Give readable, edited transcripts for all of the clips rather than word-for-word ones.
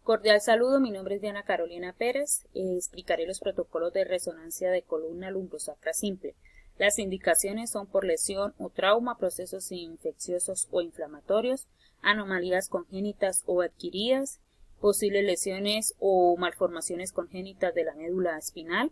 Cordial saludo, mi nombre es Diana Carolina Pérez. Explicaré los protocolos de resonancia de columna lumbosacra simple. Las indicaciones son por lesión o trauma, procesos infecciosos o inflamatorios, anomalías congénitas o adquiridas, posibles lesiones o malformaciones congénitas de la médula espinal,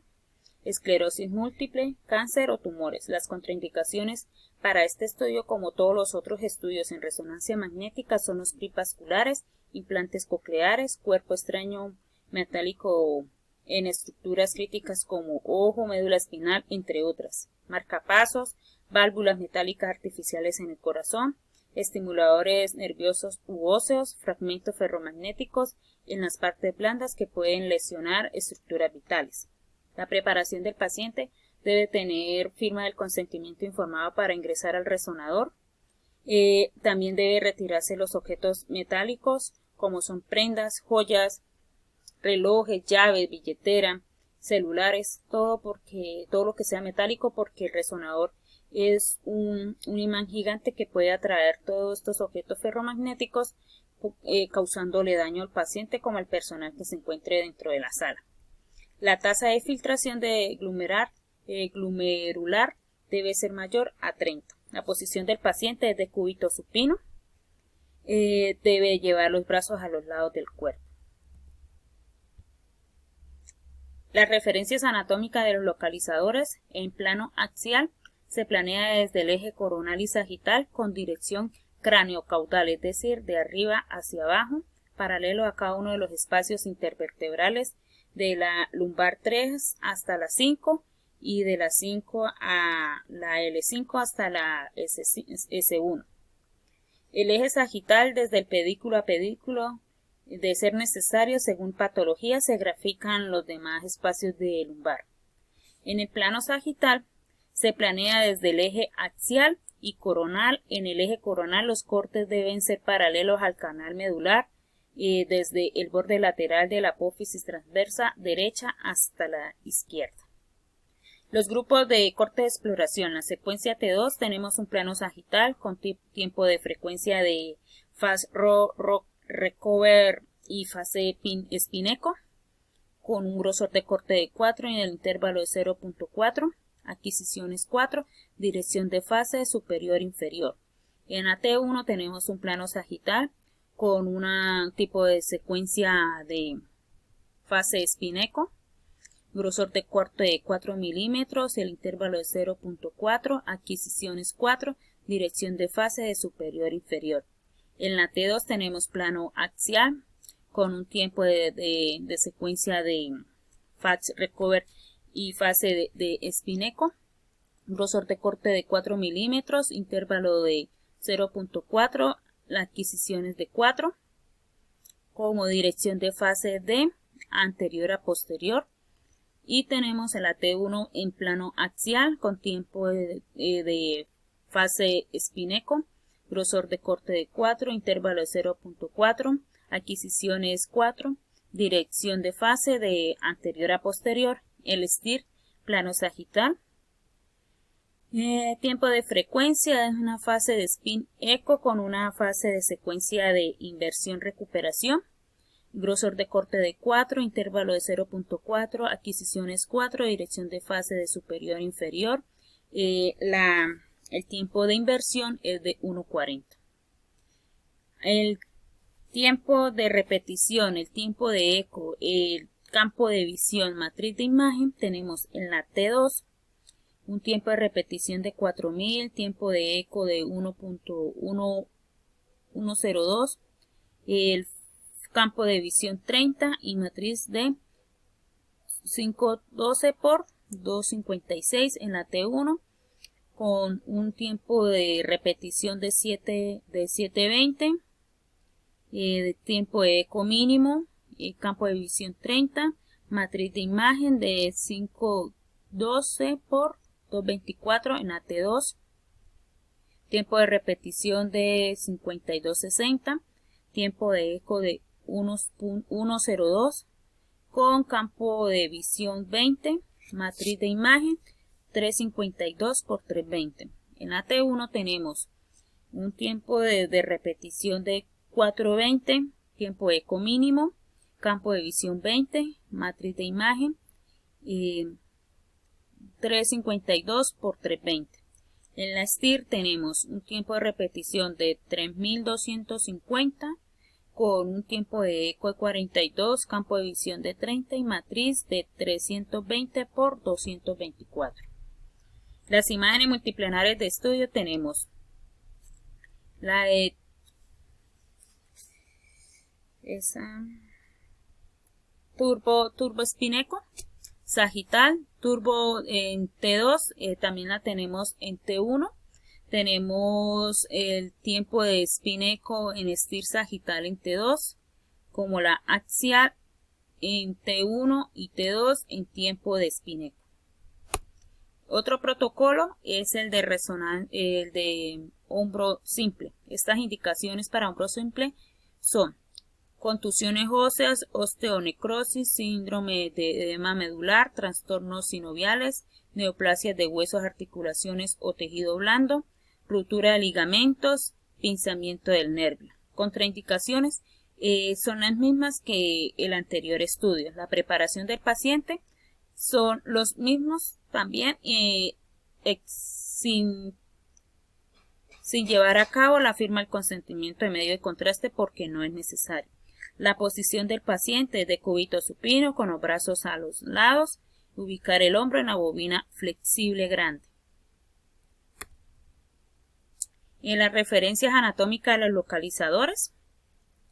esclerosis múltiple, cáncer o tumores. Las contraindicaciones para este estudio, como todos los otros estudios en resonancia magnética, son los clips vasculares, implantes cocleares, cuerpo extraño metálico en estructuras críticas como ojo, médula espinal, entre otras, marcapasos, válvulas metálicas artificiales en el corazón, estimuladores nerviosos u óseos, fragmentos ferromagnéticos en las partes blandas que pueden lesionar estructuras vitales. La preparación del paciente debe tener firma del consentimiento informado para ingresar al resonador. También debe retirarse los objetos metálicos como son prendas, joyas, relojes, llaves, billetera, celulares, todo lo que sea metálico, porque el resonador es un imán gigante que puede atraer todos estos objetos ferromagnéticos, causándole daño al paciente como al personal que se encuentre dentro de la sala. La tasa de filtración de glomerular debe ser mayor a 30. La posición del paciente es de cúbito supino. Debe llevar los brazos a los lados del cuerpo. Las referencias anatómicas de los localizadores en plano axial se planea desde el eje coronal y sagital con dirección craneocaudal, es decir, de arriba hacia abajo, paralelo a cada uno de los espacios intervertebrales de la lumbar 3 hasta la 5 y de la 5 a la L5 hasta la S1. El eje sagital desde el pedículo a pedículo, de ser necesario, según patología, se grafican los demás espacios de lumbar. En el plano sagital se planea desde el eje axial y coronal. En el eje coronal los cortes deben ser paralelos al canal medular, desde el borde lateral de la apófisis transversa derecha hasta la izquierda. Los grupos de corte de exploración. La secuencia T2 tenemos un plano sagital con tiempo de frecuencia de fast recover y fase espineco con un grosor de corte de 4 en el intervalo de 0.4, adquisiciones 4, dirección de fase superior inferior. En la T1 tenemos un plano sagital con un tipo de secuencia de fase espineco, grosor de corte de 4 milímetros, el intervalo de 0.4, adquisiciones 4, dirección de fase de superior inferior. En la T2 tenemos plano axial con un tiempo de secuencia de fast recover y fase de espineco, grosor de corte de 4 milímetros, intervalo de 0.4, las adquisiciones de 4, como dirección de fase de anterior a posterior. Y tenemos el AT1 en plano axial con tiempo de fase espineco, grosor de corte de 4, intervalo de 0.4, adquisiciones 4, dirección de fase de anterior a posterior, el STIR, plano sagital. Tiempo de frecuencia es una fase de spin eco con una fase de secuencia de inversión recuperación, grosor de corte de 4, intervalo de 0.4, adquisiciones 4, dirección de fase de superior inferior. El tiempo de inversión es de 1.40. El tiempo de repetición, el tiempo de eco, el campo de visión, matriz de imagen, tenemos en la T2 un tiempo de repetición de 4000, tiempo de eco de 1.102, el campo de visión 30 y matriz de 512 por 256 en la T1 con un tiempo de repetición de 720, de tiempo de eco mínimo, campo de visión 30, matriz de imagen de 512 por 224 en la T2, tiempo de repetición de 5260, tiempo de eco de 1.02 con campo de visión 20, matriz de imagen 352 por 320. En la T1 tenemos un tiempo de repetición de 420, tiempo eco mínimo, campo de visión 20, matriz de imagen 352 por 320. En la STIR tenemos un tiempo de repetición de 3250 con un tiempo de eco de 42, campo de visión de 30 y matriz de 320 por 224. Las imágenes multiplanales de estudio tenemos la de Turbo Spineco, sagital, turbo en T2, también la tenemos en T1. Tenemos el tiempo de Spineco en STIR sagital en T2, como la axial en T1 y T2 en tiempo de Spineco. Otro protocolo es el de hombro simple. Estas indicaciones para hombro simple son contusiones óseas, osteonecrosis, síndrome de edema medular, trastornos sinoviales, neoplasias de huesos, articulaciones o tejido blando, ruptura de ligamentos, pinzamiento del nervio. Contraindicaciones son las mismas que el anterior estudio. La preparación del paciente son los mismos también sin llevar a cabo la firma del consentimiento de medio de contraste porque no es necesario. La posición del paciente es de cúbito supino con los brazos a los lados, ubicar el hombro en la bobina flexible grande. En las referencias anatómicas de los localizadores,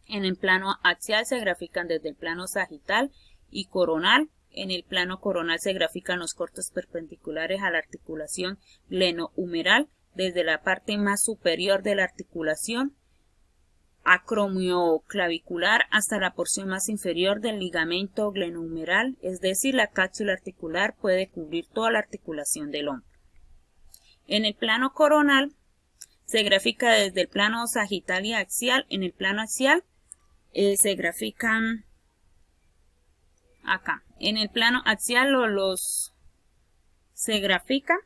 en el plano axial se grafican desde el plano sagital y coronal. En el plano coronal se grafican los cortes perpendiculares a la articulación glenohumeral desde la parte más superior de la articulación acromioclavicular hasta la porción más inferior del ligamento glenohumeral, es decir, la cápsula articular puede cubrir toda la articulación del hombro. En el plano coronal se grafica desde el plano sagital y axial. En el plano axial se grafican acá. En el plano axial se grafican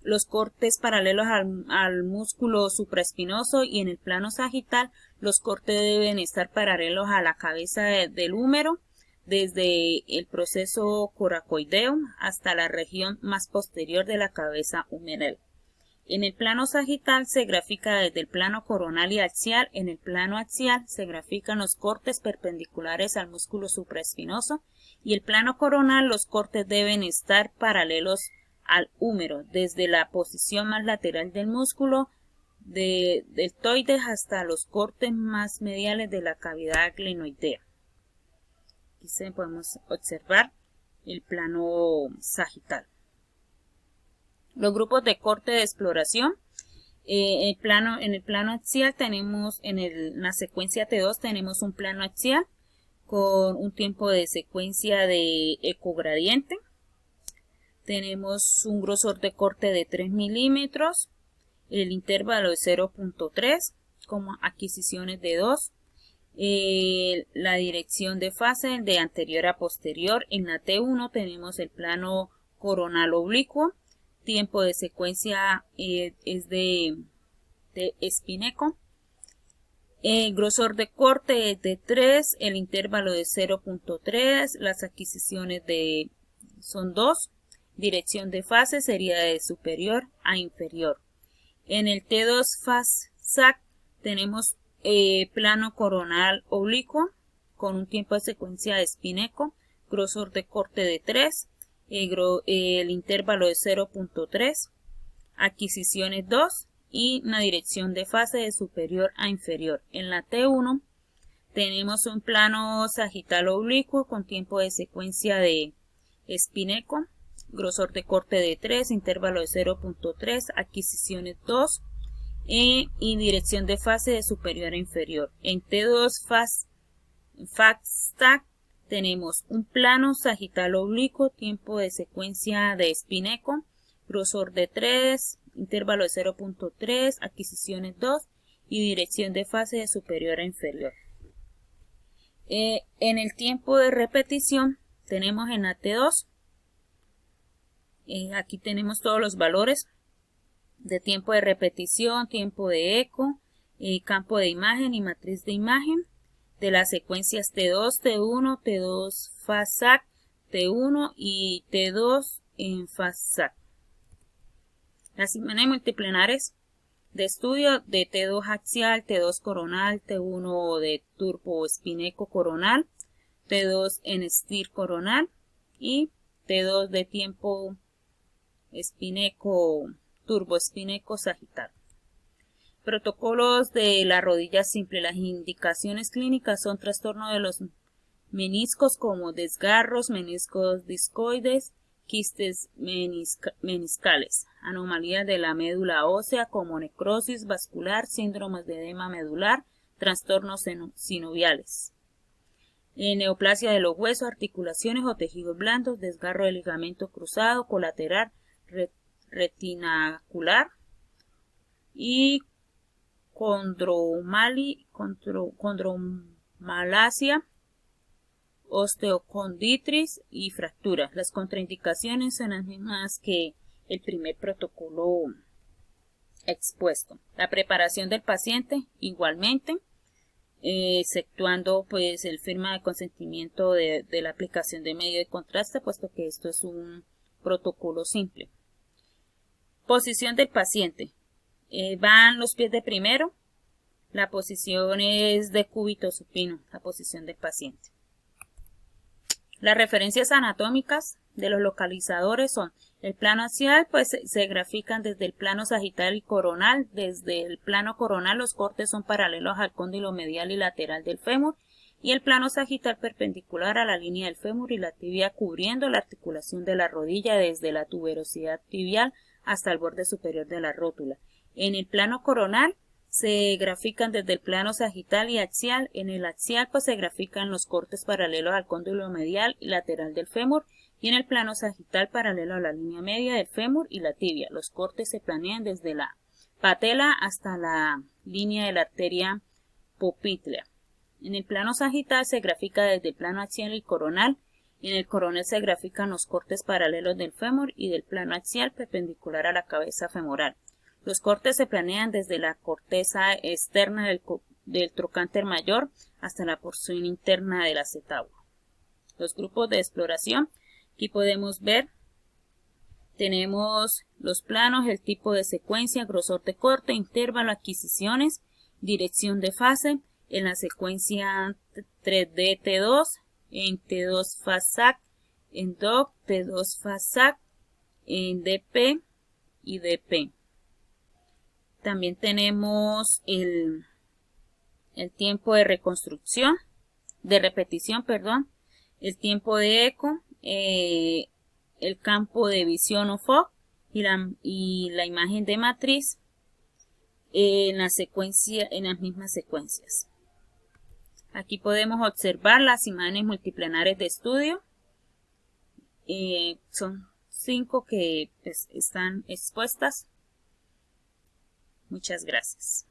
los cortes paralelos al músculo supraespinoso y en el plano sagital los cortes deben estar paralelos a la cabeza del húmero desde el proceso coracoideo hasta la región más posterior de la cabeza humeral. En el plano sagital se grafica desde el plano coronal y axial. En el plano axial se grafican los cortes perpendiculares al músculo supraespinoso y el plano coronal los cortes deben estar paralelos al húmero desde la posición más lateral del músculo deltoides hasta los cortes más mediales de la cavidad glenoidea. Aquí podemos observar el plano sagital. Los grupos de corte de exploración. En el plano axial tenemos, en la secuencia T2 tenemos un plano axial con un tiempo de secuencia de ecogradiente. Tenemos un grosor de corte de 3 milímetros, el intervalo de 0.3 como adquisiciones de 2. La dirección de fase de anterior a posterior. En la T1 tenemos el plano coronal oblicuo. Tiempo de secuencia es de Spineco. El grosor de corte es de 3, el intervalo de 0.3, las adquisiciones son 2. Dirección de fase sería de superior a inferior. En el T2 FASAC tenemos plano coronal oblicuo con un tiempo de secuencia de Spineco, grosor de corte de 3, el intervalo de 0.3, adquisiciones 2 y una dirección de fase de superior a inferior. En la T1 tenemos un plano sagital oblicuo con tiempo de secuencia de Spineco, grosor de corte de 3, intervalo de 0.3, adquisiciones 2 y dirección de fase de superior a inferior. En T2 FASTAC tenemos un plano sagital oblicuo, tiempo de secuencia de Spineco, grosor de 3, intervalo de 0.3, adquisiciones 2 y dirección de fase de superior a inferior. En el tiempo de repetición tenemos en la T2, aquí tenemos todos los valores de tiempo de repetición, tiempo de eco, campo de imagen y matriz de imagen. de las secuencias T2, T1, T2 FASAC, T1 y T2 en FASAC. Las imágenes multiplenares de estudio de T2 axial, T2 coronal, T1 de turbo espineco coronal, T2 en STIR coronal y T2 de tiempo espineco, turbo espineco sagital. Protocolos de la rodilla simple. Las indicaciones clínicas son trastorno de los meniscos como desgarros, meniscos discoides, quistes meniscales, anomalías de la médula ósea como necrosis vascular, síndromes de edema medular, trastornos sinoviales, neoplasia de los huesos, articulaciones o tejidos blandos, desgarro del ligamento cruzado, colateral, retinacular y condromalacia, osteocondritis y fracturas. Las contraindicaciones son las mismas que el primer protocolo expuesto. La preparación del paciente igualmente, exceptuando pues el firma de consentimiento de la aplicación de medio de contraste, puesto que esto es un protocolo simple. Posición del paciente. Van los pies de primero. La posición es de cúbito supino, la posición del paciente. Las referencias anatómicas de los localizadores son el plano axial, pues se grafican desde el plano sagital y coronal. Desde el plano coronal los cortes son paralelos al cóndilo medial y lateral del fémur, y el plano sagital perpendicular a la línea del fémur y la tibia, cubriendo la articulación de la rodilla desde la tuberosidad tibial hasta el borde superior de la rótula. En el plano coronal se grafican desde el plano sagital y axial. En el axial pues se grafican los cortes paralelos al cóndilo medial y lateral del fémur, y en el plano sagital paralelo a la línea media del fémur y la tibia. Los cortes se planean desde la patela hasta la línea de la arteria popltea. En el plano sagital se grafica desde el plano axial y coronal, y en el coronal se grafican los cortes paralelos del fémur y del plano axial perpendicular a la cabeza femoral. Los cortes se planean desde la corteza externa del trocánter mayor hasta la porción interna del acetábulo. Los grupos de exploración. Aquí podemos ver, tenemos los planos, el tipo de secuencia, grosor de corte, intervalo, adquisiciones, dirección de fase. En la secuencia 3D T2, en T2 FASAC, en DOC, T2 FASAC, en DP y DP. También tenemos el tiempo de reconstrucción, de repetición, perdón, el tiempo de eco, el campo de visión o FOC y la imagen de matriz en las mismas secuencias. Aquí podemos observar las imágenes multiplenares de estudio. Son 5 que pues, están expuestas. Muchas gracias.